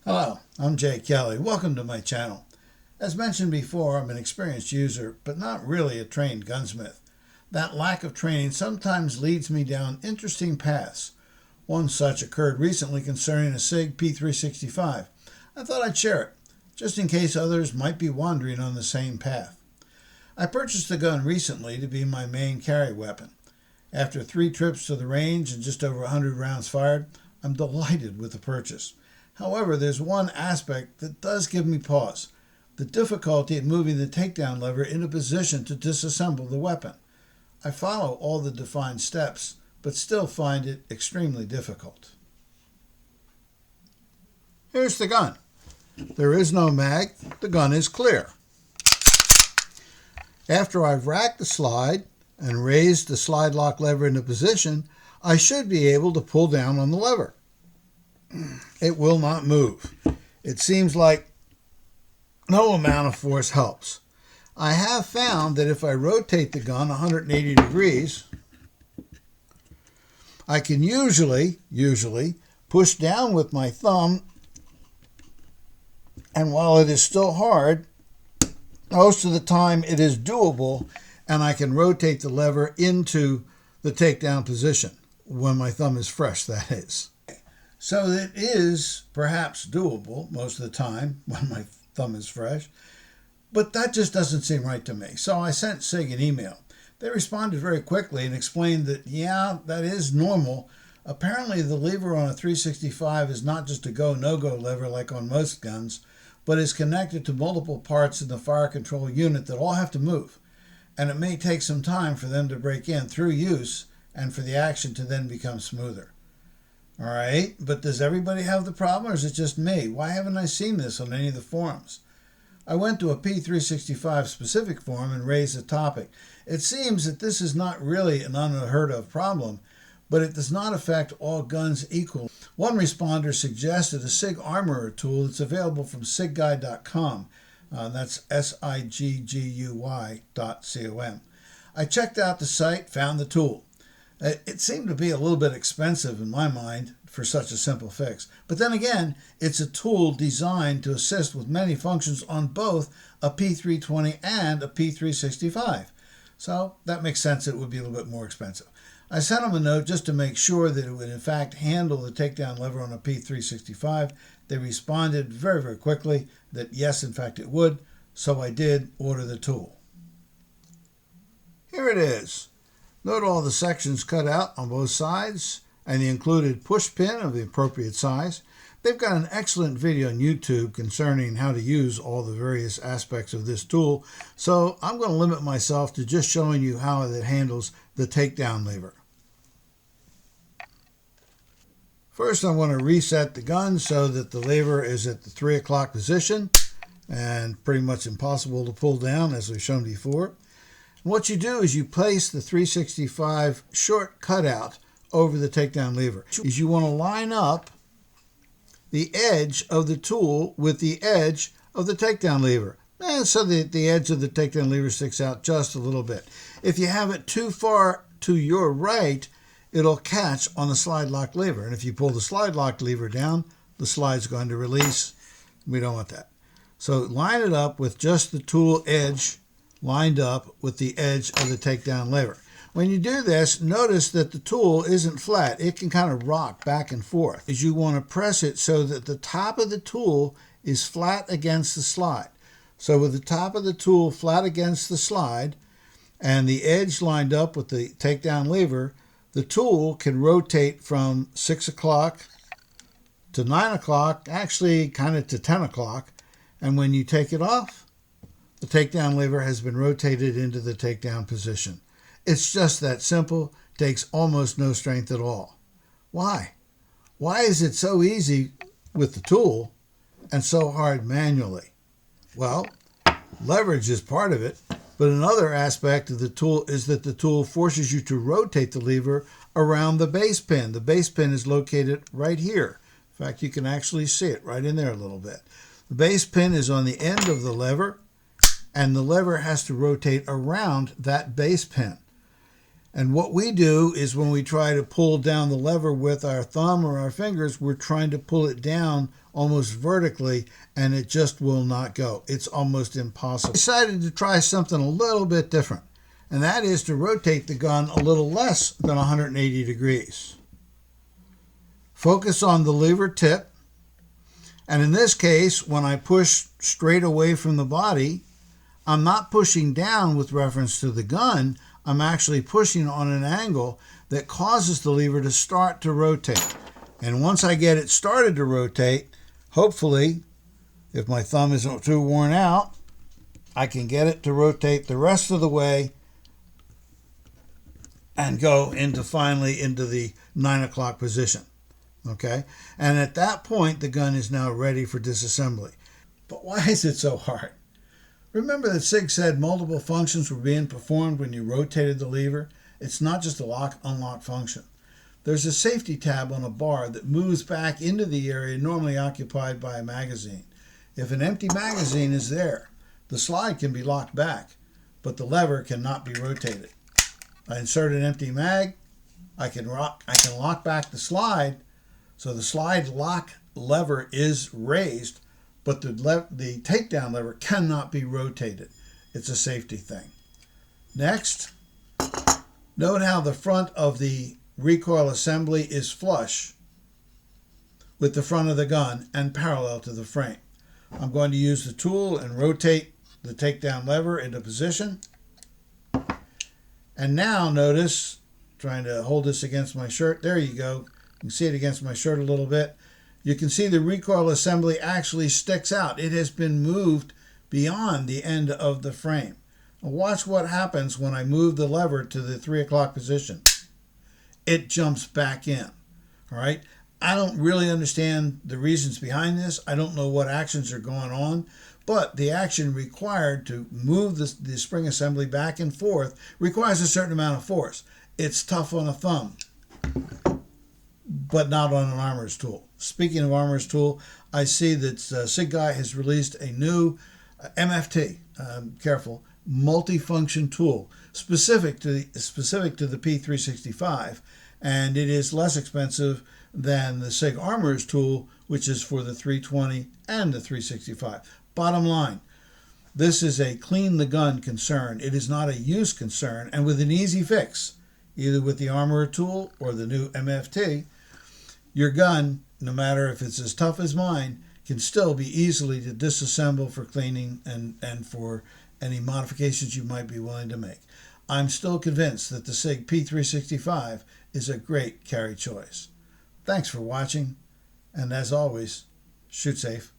Hello, I'm Jay Kelly. Welcome to my channel. As mentioned before, I'm an experienced user, but not really a trained gunsmith. That lack of training sometimes leads me down interesting paths. One such occurred recently concerning a SIG P365. I thought I'd share it, just in case others might be wandering on the same path. I purchased the gun recently to be my main carry weapon. After 3 trips to the range and just over 100 rounds fired, I'm delighted with the purchase. However, there's one aspect that does give me pause: the difficulty in moving the takedown lever into position to disassemble the weapon. I follow all the defined steps, but still find it extremely difficult. Here's the gun. There is no mag. The gun is clear. After I've racked the slide and raised the slide lock lever into position, I should be able to pull down on the lever. It will not move. It seems like no amount of force helps. I have found that if I rotate the gun 180 degrees, I can usually push down with my thumb, and while it is still hard, most of the time it is doable, and I can rotate the lever into the takedown position when my thumb is fresh, that is. So it is perhaps doable most of the time when my thumb is fresh, but that just doesn't seem right to me. So I sent SIG an email. They responded very quickly and explained that, yeah, that is normal. Apparently the lever on a 365 is not just a go, no-go lever like on most guns, but is connected to multiple parts in the fire control unit that all have to move. And it may take some time for them to break in through use and for the action to then become smoother. All right, but does everybody have the problem, or is it just me? Why haven't I seen this on any of the forums? I went to a P365 specific forum and raised the topic. It seems that this is not really an unheard of problem, but it does not affect all guns equally. One responder suggested a SIG Armorer tool that's available from sigguy.com. That's SIGGUY.com. I checked out the site, found the tool. It seemed to be a little bit expensive in my mind for such a simple fix. But then again, it's a tool designed to assist with many functions on both a P320 and a P365. So that makes sense. It would be a little bit more expensive. I sent them a note just to make sure that it would in fact handle the takedown lever on a P365. They responded very, very quickly that yes, in fact it would. So I did order the tool. Here it is. Note all the sections cut out on both sides and the included push pin of the appropriate size. They've got an excellent video on YouTube concerning how to use all the various aspects of this tool, so I'm going to limit myself to just showing you how it handles the takedown lever. First, I want to reset the gun so that the lever is at the 3 o'clock position and pretty much impossible to pull down, as we've shown before. What you do is you place the 365 short cutout over the takedown lever. You want to line up the edge of the tool with the edge of the takedown lever, and so that the edge of the takedown lever sticks out just a little bit. If you have it too far to your right, it'll catch on the slide lock lever, and if you pull the slide lock lever down, the slide's going to release. We don't want that. So line it up with just the tool edge lined up with the edge of the takedown lever. When you do this, notice that the tool isn't flat. It can kind of rock back and forth. As you want to press it so that the top of the tool is flat against the slide. So with the top of the tool flat against the slide and the edge lined up with the takedown lever, the tool can rotate from 6 o'clock to 9 o'clock, actually kind of to 10 o'clock. And when you take it off, the takedown lever has been rotated into the takedown position. It's just that simple. Takes almost no strength at all. Why? Why is it so easy with the tool and so hard manually? Well, leverage is part of it, but another aspect of the tool is that the tool forces you to rotate the lever around the base pin. The base pin is located right here. In fact, you can actually see it right in there a little bit. The base pin is on the end of the lever, and the lever has to rotate around that base pin. And what we do is when we try to pull down the lever with our thumb or our fingers, we're trying to pull it down almost vertically, and it just will not go. It's almost impossible. I decided to try something a little bit different, and that is to rotate the gun a little less than 180 degrees. Focus on the lever tip, and in this case, when I push straight away from the body, I'm not pushing down with reference to the gun. I'm actually pushing on an angle that causes the lever to start to rotate. And once I get it started to rotate, hopefully, if my thumb isn't too worn out, I can get it to rotate the rest of the way and go finally into the 9 o'clock position. Okay? And at that point, the gun is now ready for disassembly. But why is it so hard? Remember that SIG said multiple functions were being performed when you rotated the lever? It's not just a lock-unlock function. There's a safety tab on a bar that moves back into the area normally occupied by a magazine. If an empty magazine is there, the slide can be locked back, but the lever cannot be rotated. I insert an empty mag, I can lock back the slide, so the slide lock lever is raised, but the takedown lever cannot be rotated. It's a safety thing. Next, note how the front of the recoil assembly is flush with the front of the gun and parallel to the frame. I'm going to use the tool and rotate the takedown lever into position. And now notice, trying to hold this against my shirt, there you go. You can see it against my shirt a little bit. You can see the recoil assembly actually sticks out. It has been moved beyond the end of the frame. Now watch what happens when I move the lever to the 3 o'clock position. It jumps back in. All right. I don't really understand the reasons behind this. I don't know what actions are going on, but the action required to move the spring assembly back and forth requires a certain amount of force. It's tough on a thumb, but not on an armorer's tool. Speaking of armorer's tool, I see that SIG Guy has released a new MFT, multifunction tool specific to the P365, and it is less expensive than the SIG armorer's tool, which is for the 320 and the 365. Bottom line, this is a clean the gun concern. It is not a use concern, and with an easy fix, either with the armorer tool or the new MFT, your gun, no matter if it's as tough as mine, can still be easily to disassemble for cleaning and for any modifications you might be willing to make. I'm still convinced that the SIG P365 is a great carry choice. Thanks for watching, and as always, shoot safe.